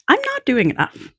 I'm not doing enough.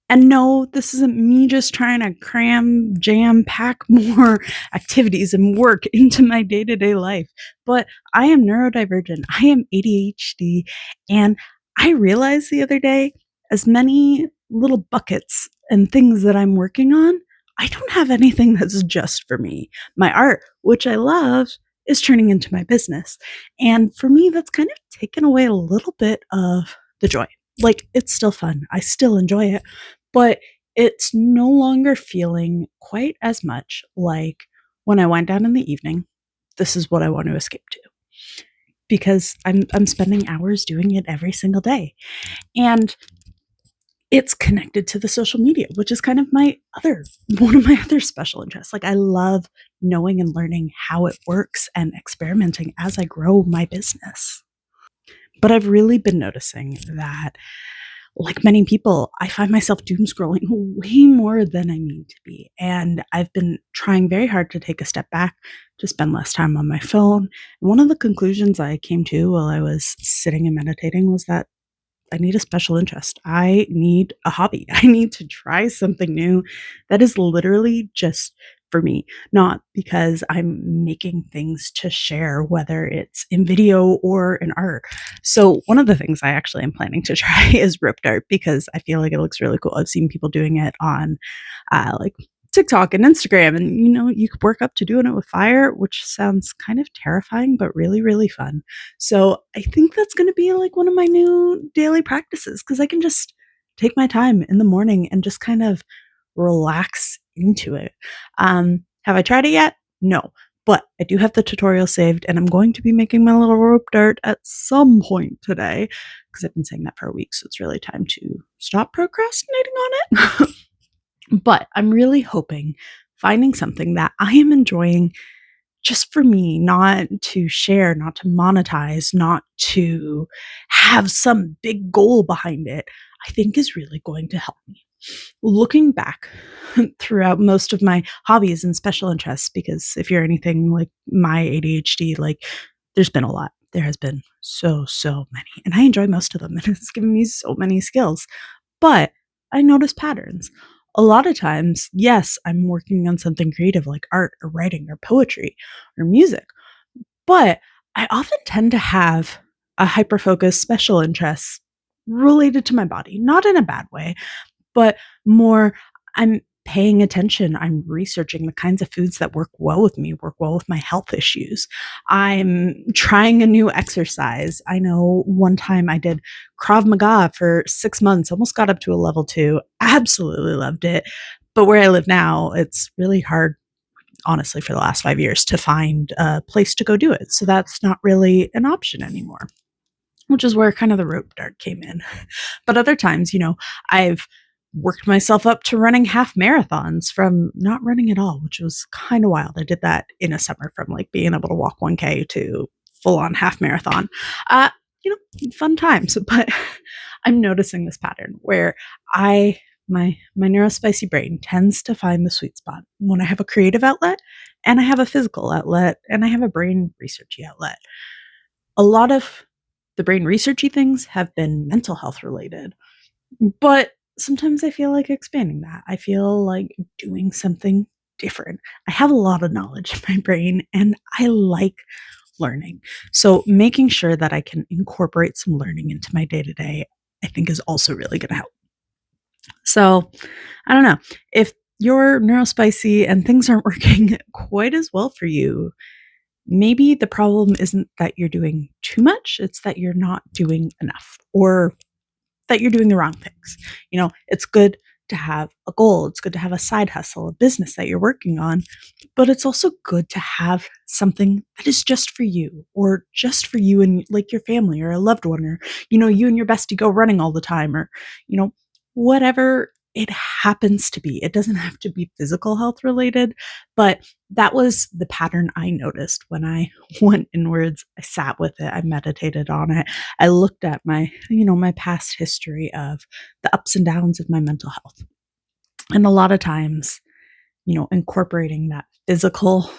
And no, this isn't me just trying to cram, jam, pack more activities and work into my day to day life, but I am neurodivergent. I am ADHD. And I realized the other day, as many little buckets and things that I'm working on, I don't have anything that's just for me. My art, which I love, is turning into my business. And for me, that's kind of taken away a little bit of the joy. Like, it's still fun. I still enjoy it, but it's no longer feeling quite as much like when I wind down in the evening, this is what I want to escape to because I'm spending hours doing it every single day. And it's connected to the social media, which is kind of my other one of my other special interests. Like, I love knowing and learning how it works and experimenting as I grow my business. But I've really been noticing that, like many people, I find myself doom scrolling way more than I need to be. And I've been trying very hard to take a step back, to spend less time on my phone. And one of the conclusions I came to while I was sitting and meditating was that I need a special interest. I need a hobby. I need to try something new that is literally just for me, not because I'm making things to share, whether it's in video or in art. So, one of the things I actually am planning to try is rope art because I feel like it looks really cool. I've seen people doing it on like TikTok and Instagram, and you could work up to doing it with fire, which sounds kind of terrifying, but really, really fun. So I think that's going to be like one of my new daily practices because I can just take my time in the morning and just kind of relax into it. Have I tried it yet? No. But I do have the tutorial saved, and I'm going to be making my little rope dart at some point today because I've been saying that for a week. So it's really time to stop procrastinating on it. But I'm really hoping finding something that I am enjoying just for me, not to share, not to monetize, not to have some big goal behind it, I think is really going to help me. Looking back throughout most of my hobbies and special interests, because if you're anything like my ADHD, like there's been a lot. There has been so many. And I enjoy most of them. And it's given me so many skills. But I notice patterns. A lot of times, yes, I'm working on something creative like art or writing or poetry or music, but I often tend to have a hyper focused special interest related to my body, not in a bad way, but more I'm paying attention. I'm researching the kinds of foods that work well with me, work well with my health issues. I'm trying a new exercise. I know one time I did Krav Maga for 6 months, almost got up to a level 2, absolutely loved it. But where I live now, it's really hard, honestly, for the last 5 years to find a place to go do it. So that's not really an option anymore, which is where kind of the rope dart came in. But other times, I've worked myself up to running half marathons from not running at all, which was kind of wild. I did that in a summer from like being able to walk 1K to full on half marathon. Uh, Fun times. But I'm noticing this pattern where I my neurospicy brain tends to find the sweet spot when I have a creative outlet and I have a physical outlet and I have a brain researchy outlet. A lot of the brain researchy things have been mental health related, but sometimes I feel like expanding that. I feel like doing something different. I have a lot of knowledge in my brain and I like learning. So making sure that I can incorporate some learning into my day to day, I think is also really going to help. So I don't know if you're neurospicy and things aren't working quite as well for you. Maybe the problem isn't that you're doing too much, it's that you're not doing enough or that you're doing the wrong things. It's good to have a goal, it's good to have a side hustle, a business that you're working on, but it's also good to have something that is just for you or just for you and like your family or a loved one or you and your bestie go running all the time or you know whatever it happens to be. It doesn't have to be physical health related, but that was the pattern I noticed when I went inwards. I sat with it, I meditated on it, I looked at my past history of the ups and downs of my mental health. And a lot of times, incorporating that physical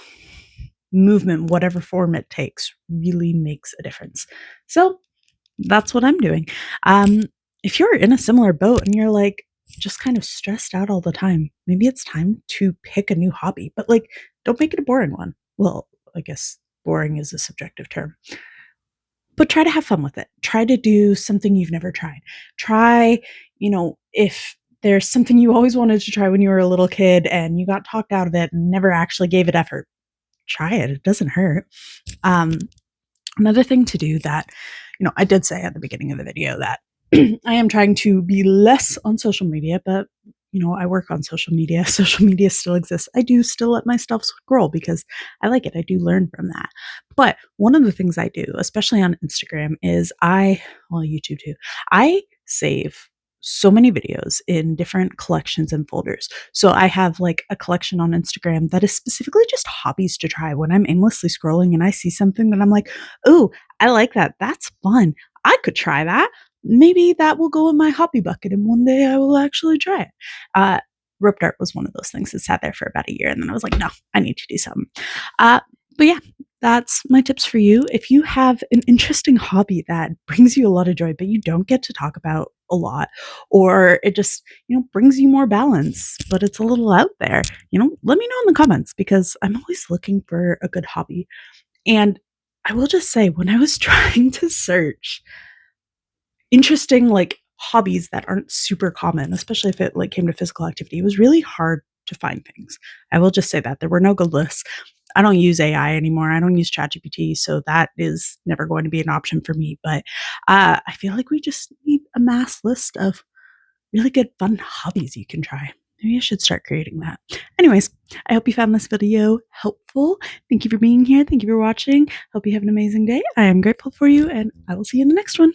movement, whatever form it takes, really makes a difference. So that's what I'm doing. Um, if you're in a similar boat and you're like just kind of stressed out all the time, maybe it's time to pick a new hobby, but like don't make it a boring one. Well, I guess boring is a subjective term, but try to have fun with it. Try to do something you've never tried. Try, if there's something you always wanted to try when you were a little kid and you got talked out of it and never actually gave it effort, try it. It doesn't hurt. Um, Another thing to do that, I did say at the beginning of the video that I am trying to be less on social media, but I work on social media. Social media still exists. I do still let my stuff scroll because I like it. I do learn from that. But one of the things I do, especially on Instagram, is YouTube too, I save so many videos in different collections and folders. So I have like a collection on Instagram that is specifically just hobbies to try when I'm aimlessly scrolling and I see something that I'm like, oh, I like that. That's fun. I could try that. Maybe that will go in my hobby bucket and one day I will actually try it. Uh, Rope dart was one of those things that sat there for about a year. And then I was like, no, I need to do something. Uh, but yeah, that's my tips for you. If you have an interesting hobby that brings you a lot of joy, but you don't get to talk about a lot, or it just, brings you more balance, but it's a little out there, let me know in the comments because I'm always looking for a good hobby. And I will just say, when I was trying to search interesting like hobbies that aren't super common, especially if it like came to physical activity, it was really hard to find things. I will just say that there were no good lists. I don't use AI anymore. I don't use ChatGPT, so that is never going to be an option for me. But I feel like we just need a mass list of really good, fun hobbies you can try. Maybe I should start creating that. Anyways, I hope you found this video helpful. Thank you for being here. Thank you for watching. Hope you have an amazing day. I am grateful for you, and I will see you in the next one.